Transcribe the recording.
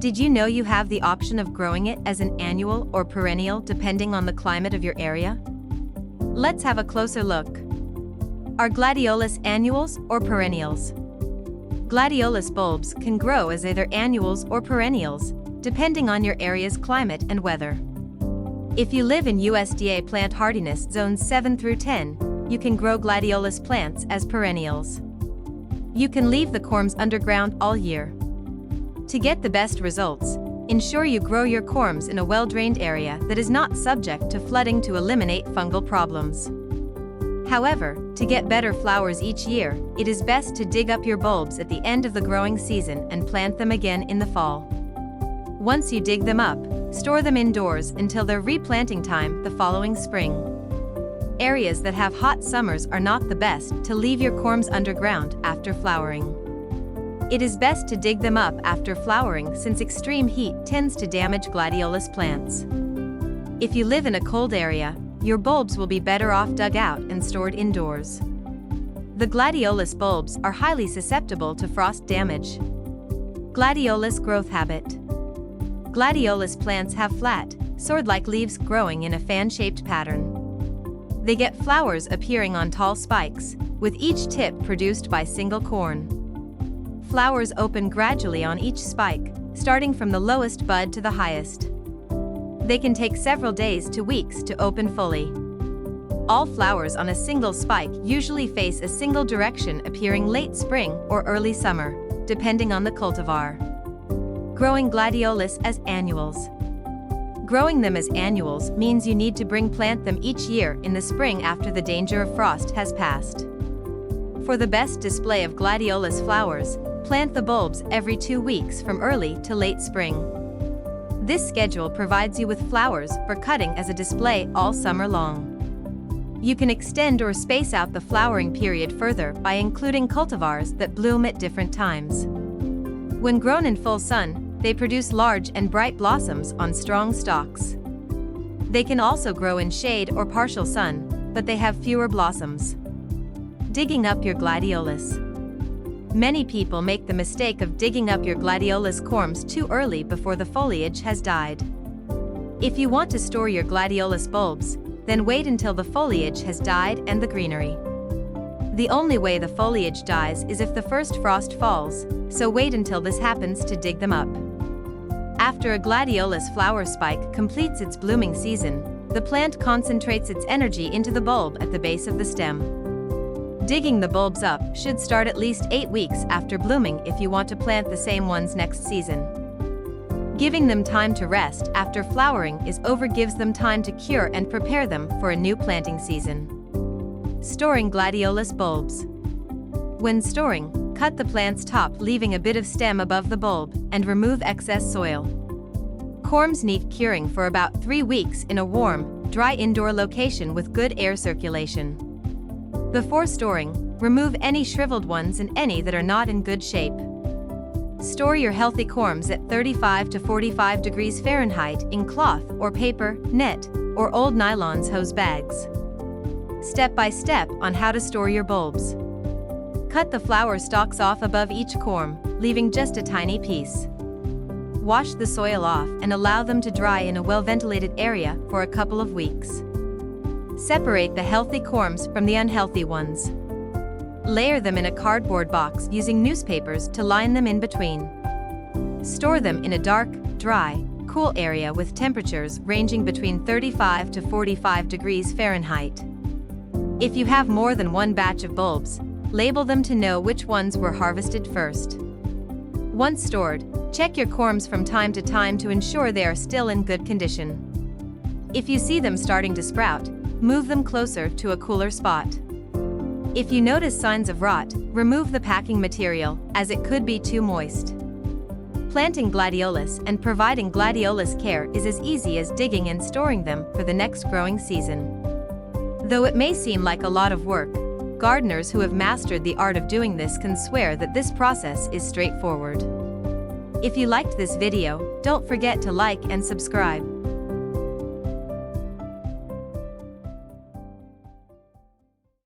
Did you know you have the option of growing it as an annual or perennial depending on the climate of your area? Let's have a closer look. Are Gladiolus annuals or perennials? Gladiolus bulbs can grow as either annuals or perennials, depending on your area's climate and weather. If you live in USDA plant hardiness zones 7 through 10, you can grow Gladiolus plants as perennials. You can leave the corms underground all year. To get the best results, ensure you grow your corms in a well-drained area that is not subject to flooding to eliminate fungal problems. However, to get better flowers each year, it is best to dig up your bulbs at the end of the growing season and plant them again in the fall. Once you dig them up, store them indoors until their replanting time the following spring. Areas that have hot summers are not the best to leave your corms underground after flowering. It is best to dig them up after flowering since extreme heat tends to damage Gladiolus plants. If you live in a cold area, your bulbs will be better off dug out and stored indoors. The Gladiolus bulbs are highly susceptible to frost damage. Gladiolus growth habit. Gladiolus plants have flat, sword-like leaves growing in a fan-shaped pattern. They get flowers appearing on tall spikes, with each tip produced by single corm. Flowers open gradually on each spike, starting from the lowest bud to the highest. They can take several days to weeks to open fully. All flowers on a single spike usually face a single direction, appearing late spring or early summer, depending on the cultivar. Growing Gladiolus as annuals. Growing them as annuals means you need to plant them each year in the spring after the danger of frost has passed. For the best display of Gladiolus flowers, plant the bulbs every 2 weeks from early to late spring. This schedule provides you with flowers for cutting as a display all summer long. You can extend or space out the flowering period further by including cultivars that bloom at different times. When grown in full sun, they produce large and bright blossoms on strong stalks. They can also grow in shade or partial sun, but they have fewer blossoms. Digging up your Gladiolus. Many people make the mistake of digging up your Gladiolus corms too early before the foliage has died. If you want to store your Gladiolus bulbs, then wait until the foliage has died and the greenery. The only way the foliage dies is if the first frost falls, so wait until this happens to dig them up. After a Gladiolus flower spike completes its blooming season, the plant concentrates its energy into the bulb at the base of the stem. Digging the bulbs up should start at least 8 weeks after blooming if you want to plant the same ones next season. Giving them time to rest after flowering is over gives them time to cure and prepare them for a new planting season. Storing Gladiolus bulbs. When storing, cut the plant's top, leaving a bit of stem above the bulb, and remove excess soil. Corms need curing for about 3 weeks in a warm, dry indoor location with good air circulation. Before storing, remove any shriveled ones and any that are not in good shape. Store your healthy corms at 35 to 45 degrees Fahrenheit in cloth or paper, net, or old nylons hose bags. Step by step on how to store your bulbs. Cut the flower stalks off above each corm, leaving just a tiny piece. Wash the soil off and allow them to dry in a well-ventilated area for a couple of weeks. Separate the healthy corms from the unhealthy ones. Layer them in a cardboard box using newspapers to line them in between. Store them in a dark, dry, cool area with temperatures ranging between 35 to 45 degrees Fahrenheit. If you have more than one batch of bulbs, label them to know which ones were harvested first. Once stored, check your corms from time to time to ensure they are still in good condition. If you see them starting to sprout, move them closer to a cooler spot. If you notice signs of rot, remove the packing material, as it could be too moist. Planting Gladiolus and providing Gladiolus care is as easy as digging and storing them for the next growing season. Though it may seem like a lot of work, gardeners who have mastered the art of doing this can swear that this process is straightforward. If you liked this video, don't forget to like and subscribe.